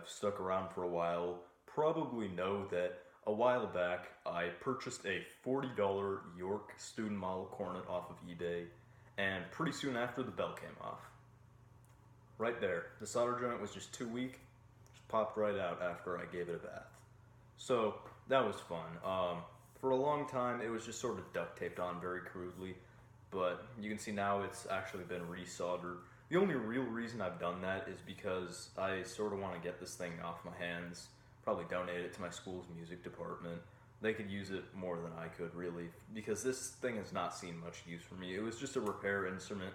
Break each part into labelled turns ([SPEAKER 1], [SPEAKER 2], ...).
[SPEAKER 1] have stuck around for a while probably know that a while back I purchased a $40 York student model Cornet off of eBay, and pretty soon after the bell came off. Right there. The solder joint was just too weak, just popped right out after I gave it a bath. So that was fun. For a long time it was just sort of duct taped on very crudely, but you can see now it's actually been resoldered. The only real reason I've done that is because I sort of want to get this thing off my hands, probably donate it to my school's music department. They could use it more than I could, really, because this thing has not seen much use for me. It was just a repair instrument.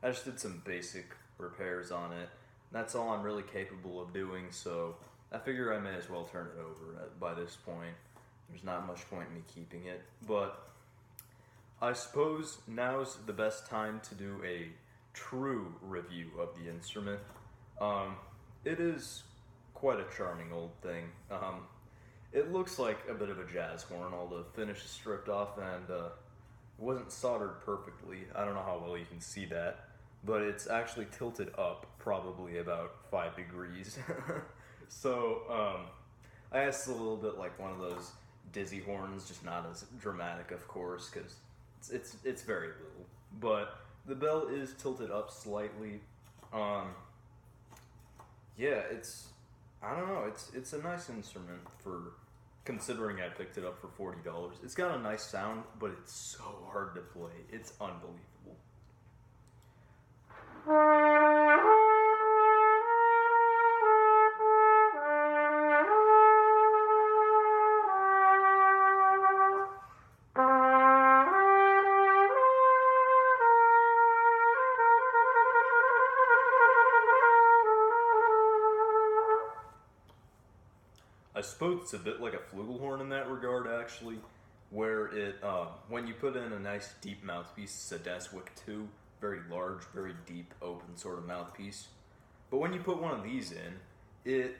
[SPEAKER 1] I just did some basic repairs on it. That's all I'm really capable of doing, so I figure I may as well turn it over by this point. There's not much point in me keeping it, but I suppose now's the best time to do a true review of the instrument. It is quite a charming old thing. It looks like a bit of a jazz horn. All the finish is stripped off and wasn't soldered perfectly. I don't know how well you can see that, but it's actually tilted up probably about 5 degrees. So I guess it's a little bit like one of those dizzy horns, just not as dramatic, of course, because it's very little. But the bell is tilted up slightly. Yeah, I don't know, it's a nice instrument for considering I picked it up for $40. It's got a nice sound, but it's so hard to play. It's unbelievable. I suppose it's a bit like a flugelhorn in that regard, actually, where it, when you put in a nice deep mouthpiece, it's a Deswick 2, very large, very deep, open sort of mouthpiece. But when you put one of these in, it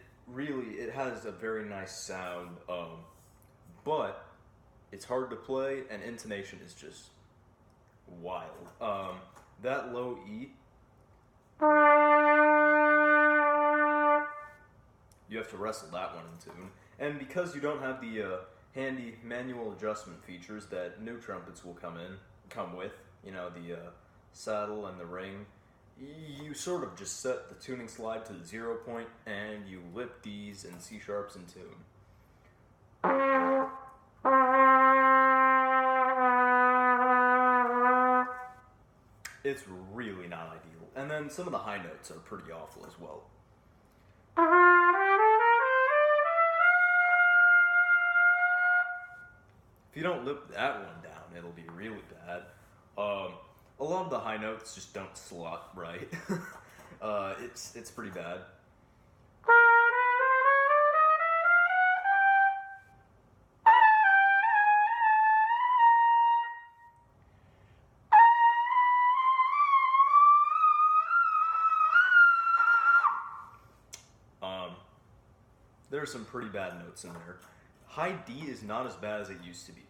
[SPEAKER 1] has a very nice sound, but it's hard to play, and intonation is just wild. That low E, you have to wrestle that one in tune. And because you don't have the handy manual adjustment features that new trumpets will come with, you know, the saddle and the ring, you sort of just set the tuning slide to the 0 point and you lip Ds and C sharps in tune. It's really not ideal. And then some of the high notes are pretty awful as well. If you don't lip that one down, it'll be really bad. A lot of the high notes just don't slot right. It's pretty bad. There are some pretty bad notes in there. High D is not as bad as it used to be.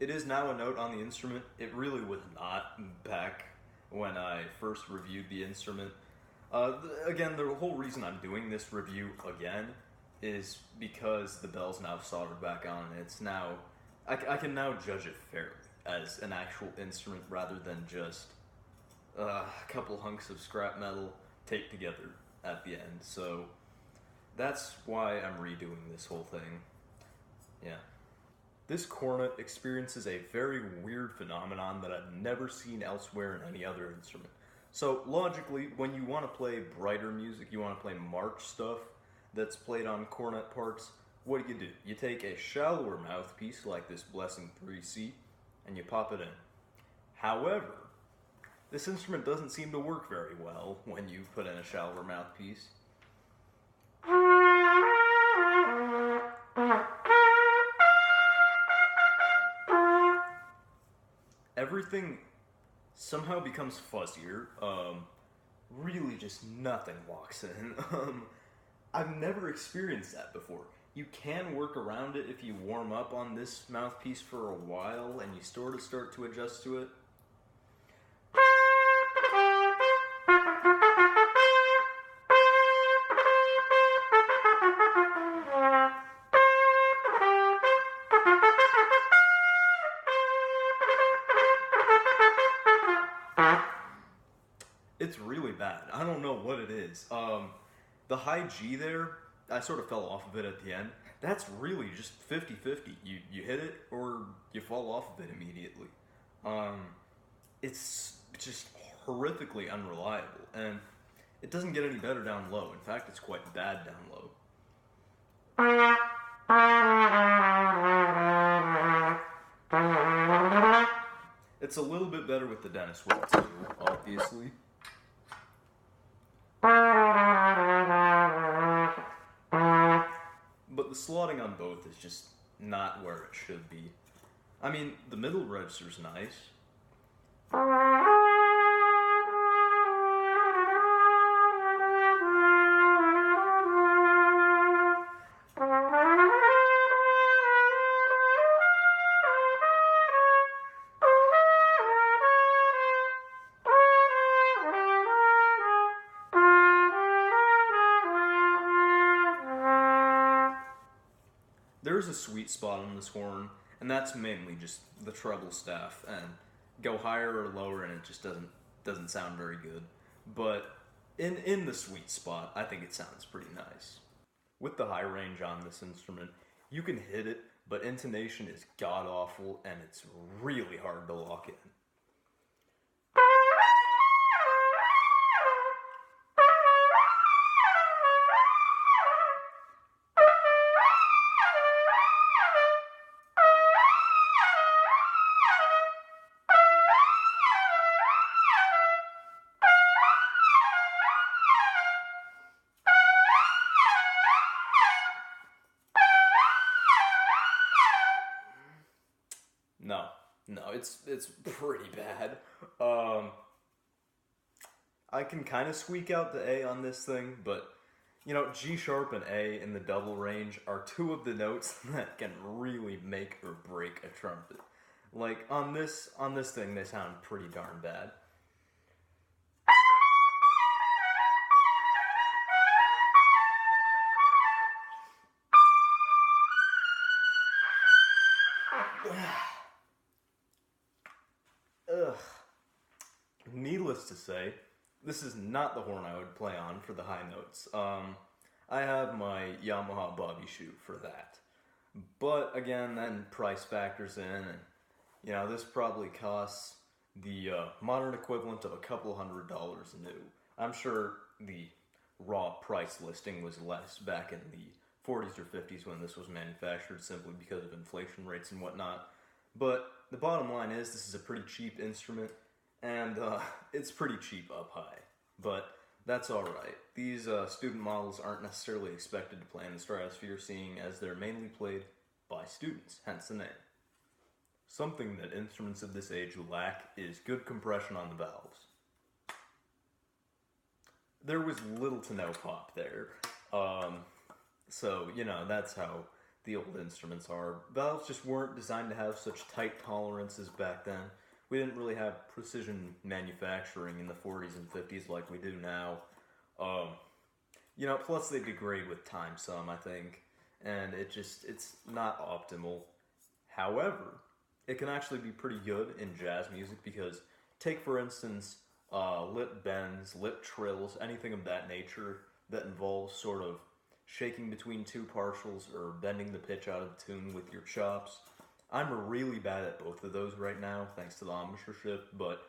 [SPEAKER 1] It is now a note on the instrument. It really was not back when I first reviewed the instrument. Again, the whole reason I'm doing this review again is because the bell's now soldered back on. It's now, I can now judge it fairly as an actual instrument rather than just a couple hunks of scrap metal taped together at the end. So that's why I'm redoing this whole thing. Yeah. This cornet experiences a very weird phenomenon that I've never seen elsewhere in any other instrument. So logically, when you want to play brighter music, you want to play march stuff that's played on cornet parts, what do? You take a shallower mouthpiece like this Blessing 3C and you pop it in. However, this instrument doesn't seem to work very well when you put in a shallower mouthpiece. Everything somehow becomes fuzzier. Really just nothing walks in. I've never experienced that before. You can work around it if you warm up on this mouthpiece for a while and you sort of start to adjust to it. is. The high G there, I sort of fell off of it at the end. That's really just 50-50. You hit it or you fall off of it immediately. It's just horrifically unreliable, and it doesn't get any better down low. In fact, it's quite bad down low. It's a little bit better with the Dennis Will too, obviously. But the slotting on both is just not where it should be. I mean, the middle register's nice. There's a sweet spot on this horn, and that's mainly just the treble staff, and go higher or lower and it just doesn't sound very good. But in the sweet spot, I think it sounds pretty nice. With the high range on this instrument, you can hit it, but intonation is god-awful, and it's really hard to lock in. No, it's pretty bad. I can kind of squeak out the A on this thing, but G sharp and A in the double range are two of the notes that can really make or break a trumpet. Like on this thing, they sound pretty darn bad. Ugh. Needless to say, this is not the horn I would play on for the high notes. I have my Yamaha Bobby Shoe for that. But again, then price factors in, and this probably costs the modern equivalent of a couple $100s new. I'm sure the raw price listing was less back in the 40s or 50s when this was manufactured, simply because of inflation rates and whatnot. But the bottom line is, this is a pretty cheap instrument, and it's pretty cheap up high. But that's alright. These student models aren't necessarily expected to play in the stratosphere, seeing as they're mainly played by students, hence the name. Something that instruments of this age lack is good compression on the valves. There was little to no pop there. So, that's how the old instruments are. Valves just weren't designed to have such tight tolerances back then. We didn't really have precision manufacturing in the 40s and 50s like we do now. Plus they degrade with time some, I think. And it's not optimal. However, it can actually be pretty good in jazz music because, take for instance, lip bends, lip trills, anything of that nature that involves sort of shaking between two partials or bending the pitch out of tune with your chops. I'm really bad at both of those right now, thanks to the amateurship, but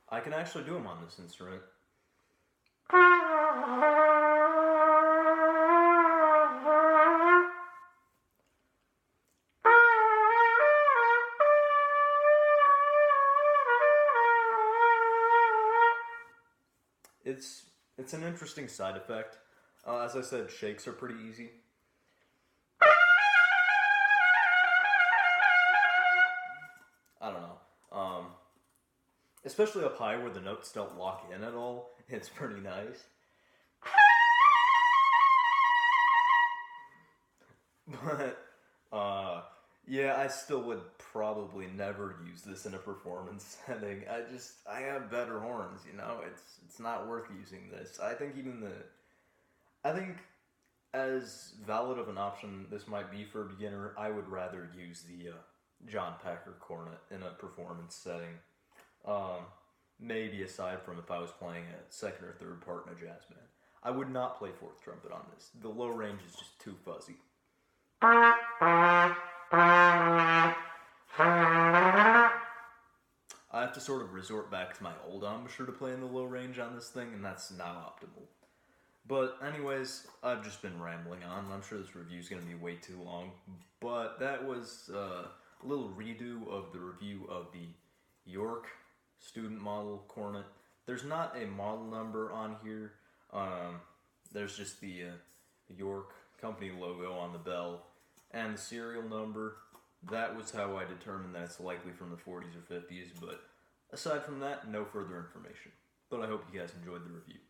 [SPEAKER 1] I can actually do them on this instrument. It's an interesting side effect. As I said, shakes are pretty easy. I don't know. Especially up high where the notes don't lock in at all, it's pretty nice. But, yeah, I still would probably never use this in a performance setting. I have better horns, it's not worth using this. I think as valid of an option this might be for a beginner, I would rather use the John Packer Cornet in a performance setting. Maybe aside from if I was playing a second or third part in a jazz band. I would not play fourth trumpet on this. The low range is just too fuzzy. I have to sort of resort back to my old embouchure to play in the low range on this thing, and that's not optimal. But anyways, I've just been rambling on. I'm sure this review is going to be way too long, but that was a little redo of the review of the York student model Cornet. There's not a model number on here. There's just the York company logo on the bell and the serial number. That was how I determined that it's likely from the 40s or 50s, but aside from that, no further information. But I hope you guys enjoyed the review.